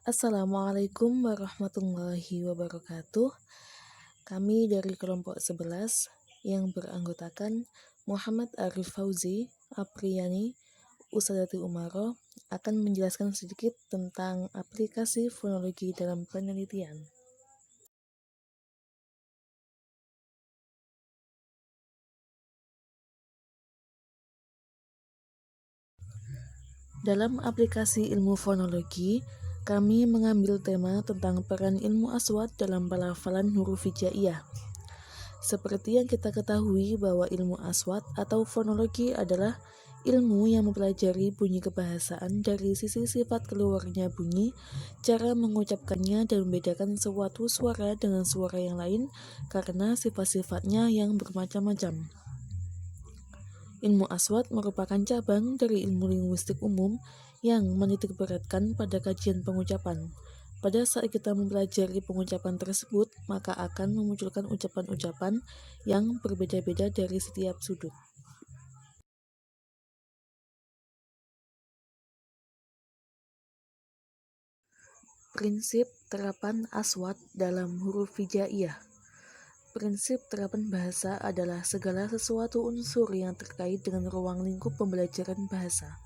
Assalamualaikum warahmatullahi wabarakatuh. Kami dari kelompok 11 yang beranggotakan Muhammad Arif Fauzi, Apriyani, Usadati Umaro akan menjelaskan sedikit tentang aplikasi fonologi dalam penelitian. Dalam aplikasi ilmu fonologi, kami mengambil tema tentang peran ilmu aswat dalam pelafalan huruf hijaiyah. Seperti yang kita ketahui bahwa ilmu aswat atau fonologi adalah ilmu yang mempelajari bunyi kebahasaan dari sisi sifat keluarnya bunyi, cara mengucapkannya dan membedakan suatu suara dengan suara yang lain karena sifat-sifatnya yang bermacam-macam. Ilmu aswat merupakan cabang dari ilmu linguistik umum yang menitikberatkan pada kajian pengucapan. Pada saat kita mempelajari pengucapan tersebut, maka akan memunculkan ucapan-ucapan yang berbeda-beda dari setiap sudut. Prinsip terapan aswat dalam huruf hijaiyah. Prinsip terapan bahasa adalah segala sesuatu unsur yang terkait dengan ruang lingkup pembelajaran bahasa,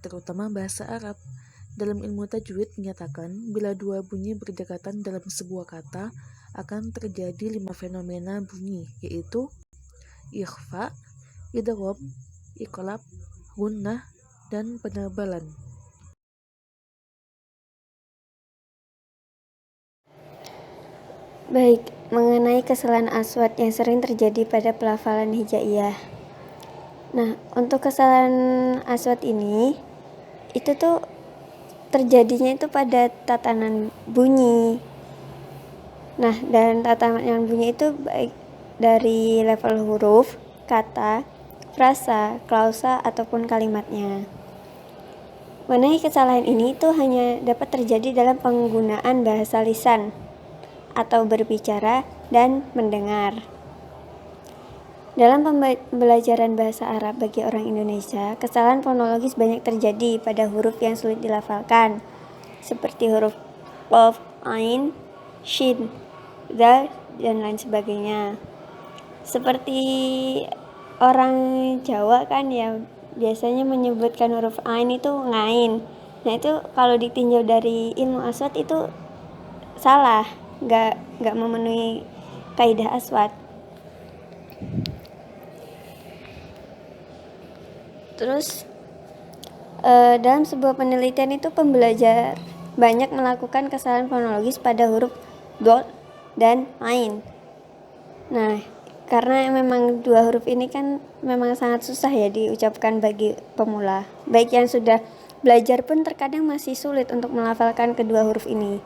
terutama bahasa Arab. Dalam ilmu tajwid menyatakan bila dua bunyi berdekatan dalam sebuah kata akan terjadi 5 fenomena bunyi, yaitu ikhfa, idgham, iqlab, gunnah, dan penebalan. Baik, mengenai kesalahan aswat yang sering terjadi pada pelafalan hijaiyah. Nah, untuk kesalahan aswat ini, itu tuh terjadinya itu pada tatanan bunyi. Nah, dan tatanan bunyi itu baik dari level huruf, kata, frasa, klausa, ataupun kalimatnya. Mengenai kesalahan ini itu hanya dapat terjadi dalam penggunaan bahasa lisan atau berbicara dan mendengar. Dalam pembelajaran bahasa Arab bagi orang Indonesia, kesalahan fonologis banyak terjadi pada huruf yang sulit dilafalkan, seperti huruf qaf, ain, shin, dal, dan lain sebagainya. Seperti orang Jawa kan ya biasanya menyebutkan huruf ain itu ngain. Nah itu kalau ditinjau dari ilmu aswat itu salah, nggak memenuhi kaidah aswat. Terus dalam sebuah penelitian itu pembelajar banyak melakukan kesalahan fonologis pada huruf dot dan ain. Nah, karena memang dua huruf ini kan memang sangat susah ya diucapkan bagi pemula. Baik yang sudah belajar pun terkadang masih sulit untuk melafalkan kedua huruf ini.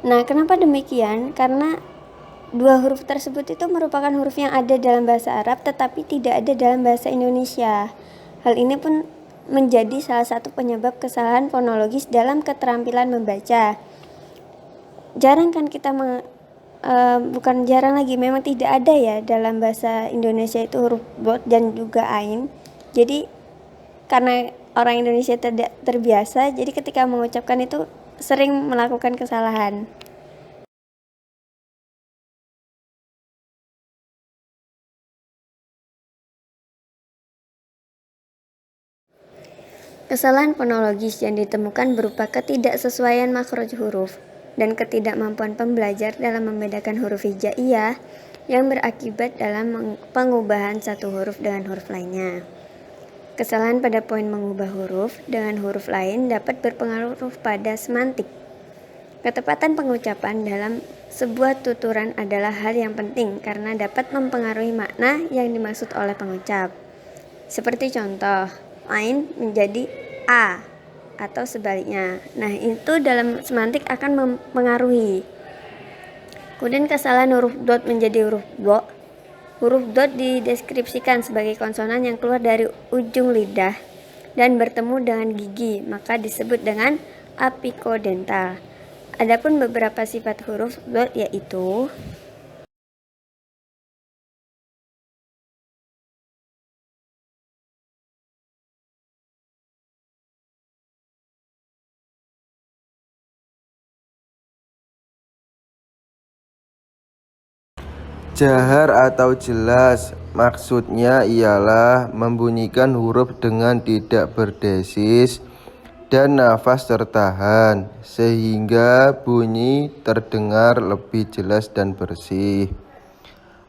Nah, kenapa demikian? Karena dua huruf tersebut itu merupakan huruf yang ada dalam bahasa Arab tetapi tidak ada dalam bahasa Indonesia. Hal ini pun menjadi salah satu penyebab kesalahan fonologis dalam keterampilan membaca. Jarang kan kita bukan jarang lagi, memang tidak ada ya dalam bahasa Indonesia itu huruf dot dan juga ain. Jadi karena orang Indonesia tidak terbiasa, jadi ketika mengucapkan itu sering melakukan kesalahan. Kesalahan fonologis yang ditemukan berupa ketidaksesuaian makhraj huruf dan ketidakmampuan pembelajar dalam membedakan huruf hijaiyah yang berakibat dalam pengubahan satu huruf dengan huruf lainnya. Kesalahan pada poin mengubah huruf dengan huruf lain dapat berpengaruh pada semantik. Ketepatan pengucapan dalam sebuah tuturan adalah hal yang penting karena dapat mempengaruhi makna yang dimaksud oleh pengucap. Seperti contoh, ain menjadi a atau sebaliknya. Nah, itu dalam semantik akan mempengaruhi. Kemudian kesalahan huruf dot menjadi huruf do. Huruf dot dideskripsikan sebagai konsonan yang keluar dari ujung lidah dan bertemu dengan gigi, maka disebut dengan apikodental. Adapun beberapa sifat huruf dot yaitu Jahar atau jelas, maksudnya ialah membunyikan huruf dengan tidak berdesis dan nafas tertahan, sehingga bunyi terdengar lebih jelas dan bersih.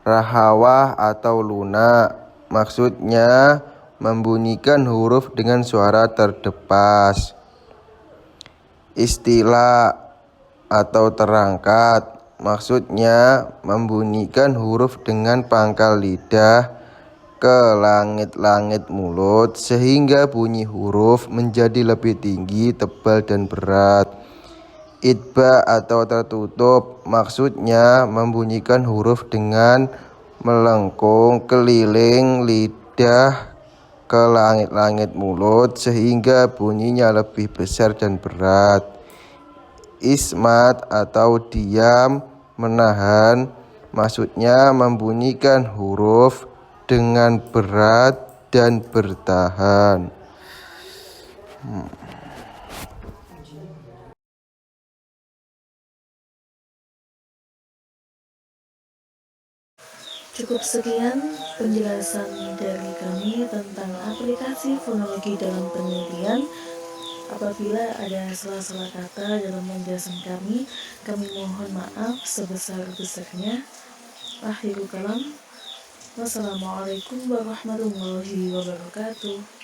Rahawah atau lunak, maksudnya membunyikan huruf dengan suara terdepas. Istilah atau terangkat, maksudnya membunyikan huruf dengan pangkal lidah ke langit-langit mulut sehingga bunyi huruf menjadi lebih tinggi, tebal, dan berat. Idba atau tertutup, maksudnya membunyikan huruf dengan melengkung keliling lidah ke langit-langit mulut sehingga bunyinya lebih besar dan berat. Ismat atau diam, menahan, maksudnya membunyikan huruf dengan berat dan bertahan. Cukup sekian penjelasan dari kami tentang aplikasi fonologi dalam penelitian. Apabila ada salah-salah kata dalam penjelasan kami mohon maaf sebesar-besarnya. Akhirul kalam. Wassalamualaikum warahmatullahi wabarakatuh.